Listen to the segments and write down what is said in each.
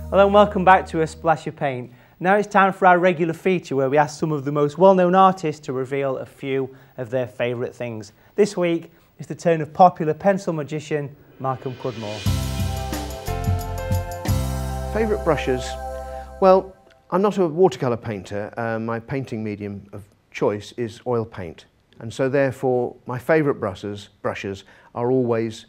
Hello and welcome back to A Splash of Paint. Now it's time for our regular feature where we ask some of the most well-known artists to reveal a few of their favourite things. This week is the turn of popular pencil magician Malcolm Cudmore. Favourite brushes? Well, I'm not a watercolour painter. My painting medium of choice is oil paint, and so therefore my favourite brushes are always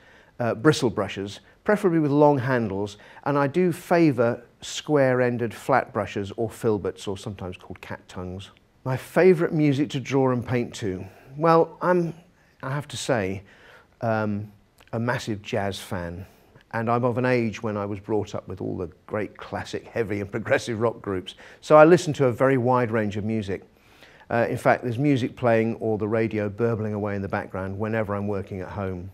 bristle brushes, preferably with long handles, and I do favour square-ended flat brushes or filberts, or sometimes called cat tongues. My favourite music to draw and paint to? Well, I have to say, a massive jazz fan. And I'm of an age when I was brought up with all the great classic, heavy and progressive rock groups. So I listen to a very wide range of music. In fact, there's music playing or the radio burbling away in the background whenever I'm working at home.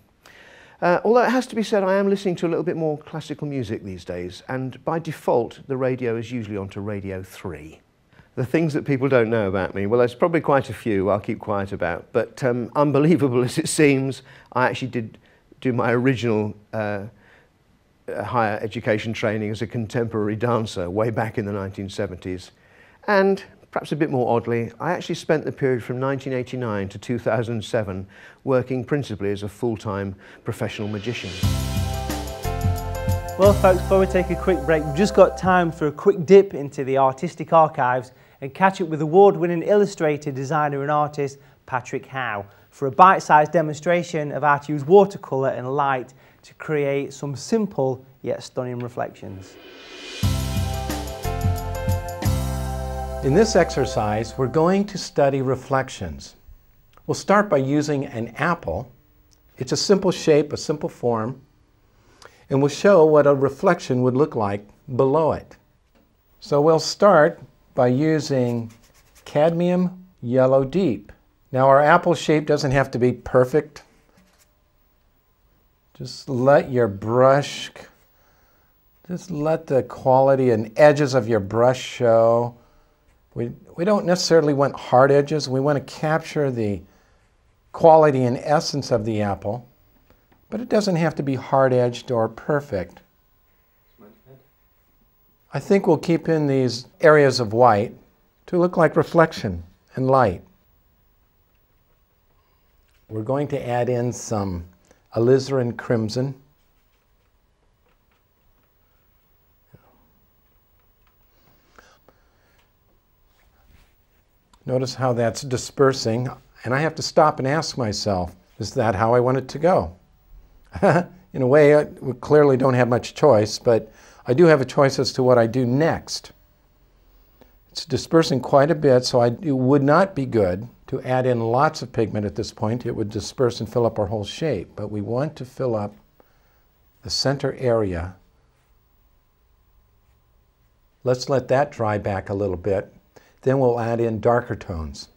Although it has to be said, I am listening to a little bit more classical music these days, and by default, the radio is usually onto Radio 3. The things that people don't know about me, well, there's probably quite a few I'll keep quiet about, but unbelievable as it seems, I actually did do my original higher education training as a contemporary dancer way back in the 1970s. And perhaps a bit more oddly, I actually spent the period from 1989 to 2007 working principally as a full-time professional magician. Well folks, before we take a quick break, we've just got time for a quick dip into the artistic archives and catch up with award-winning illustrator, designer and artist Patrick Howe for a bite-sized demonstration of how to use watercolour and light to create some simple yet stunning reflections. In this exercise, we're going to study reflections. We'll start by using an apple. It's a simple shape, a simple form, and we'll show what a reflection would look like below it. So we'll start by using cadmium yellow deep. Now our apple shape doesn't have to be perfect. Just let your brush, just let the quality and edges of your brush show. We don't necessarily want hard edges. We want to capture the quality and essence of the apple, but it doesn't have to be hard-edged or perfect. I think we'll keep in these areas of white to look like reflection and light. We're going to add in some alizarin crimson. Notice how that's dispersing, and I have to stop and ask myself, is that how I want it to go? In a way, we clearly don't have much choice, but I do have a choice as to what I do next. It's dispersing quite a bit, so it would not be good to add in lots of pigment at this point. It would disperse and fill up our whole shape, but we want to fill up the center area. Let's let that dry back a little bit. Then we'll add in darker tones.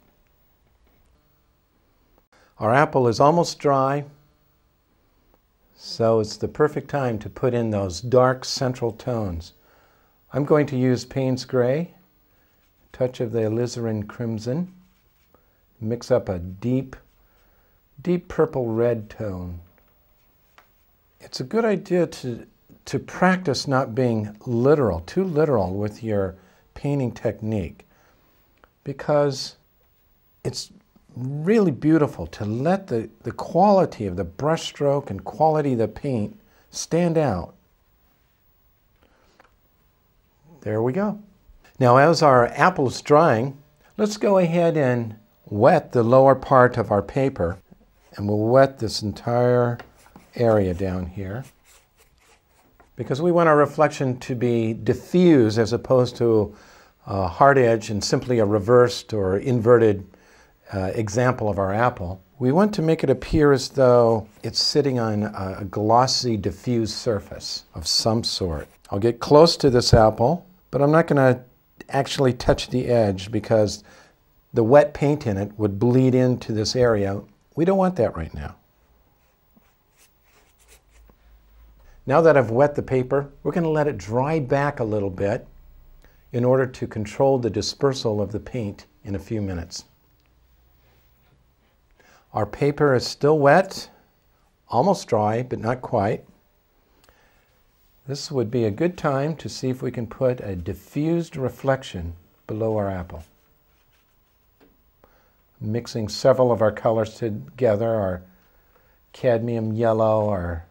Our apple is almost dry, so it's the perfect time to put in those dark central tones. I'm going to use Payne's Gray, a touch of the alizarin crimson, mix up a deep purple red tone. It's a good idea to practice not being literal, too literal with your painting technique, because it's really beautiful to let the quality of the brush stroke and quality of the paint stand out. There we go. Now as our apple is drying, let's go ahead and wet the lower part of our paper, and we'll wet this entire area down here because we want our reflection to be diffuse as opposed to hard edge and simply a reversed or inverted example of our apple. We want to make it appear as though it's sitting on a glossy, diffuse surface of some sort. I'll get close to this apple, but I'm not going to actually touch the edge because the wet paint in it would bleed into this area. We don't want that right now. Now that I've wet the paper, we're going to let it dry back a little bit in order to control the dispersal of the paint in a few minutes. Our paper is still wet, almost dry, but not quite. This would be a good time to see if we can put a diffused reflection below our apple. Mixing several of our colors together, our cadmium yellow, our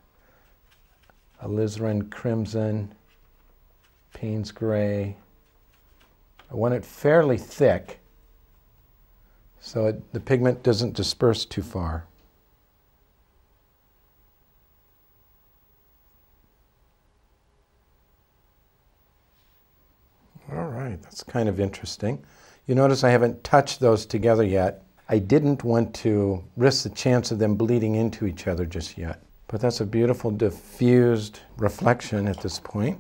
alizarin crimson, Payne's gray. I want it fairly thick so the pigment doesn't disperse too far. All right, that's kind of interesting. You notice I haven't touched those together yet. I didn't want to risk the chance of them bleeding into each other just yet. But that's a beautiful diffused reflection at this point.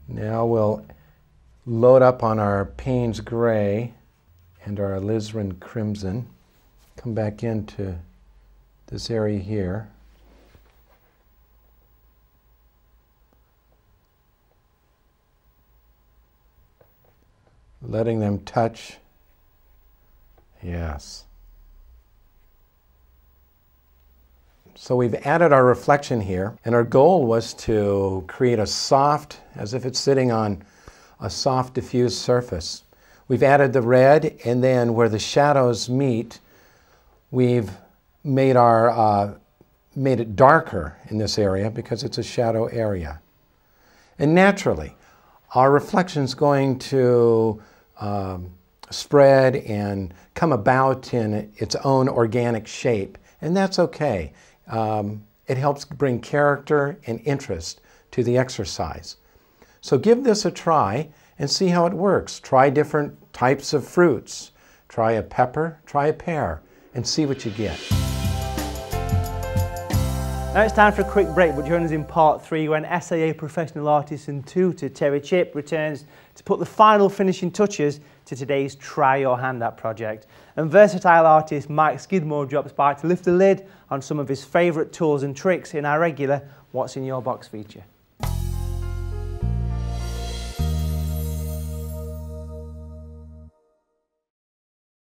Now we'll load up on our Payne's gray and our alizarin crimson. Come back into this area here. Letting them touch. Yes. So we've added our reflection here, and our goal was to create a soft, as if it's sitting on a soft diffused surface. We've added the red, and then where the shadows meet, we've made it darker in this area because it's a shadow area. And naturally, our reflection's going to spread and come about in its own organic shape, and that's okay. It helps bring character and interest to the exercise. So give this a try and see how it works. Try different types of fruits. Try a pepper, try a pear, and see what you get. Now it's time for a quick break, but join us in part 3 when SAA professional artist and tutor Terry Chip returns to put the final finishing touches to today's Try Your Hand At project. And versatile artist Mike Skidmore drops by to lift the lid on some of his favourite tools and tricks in our regular What's in Your Box feature.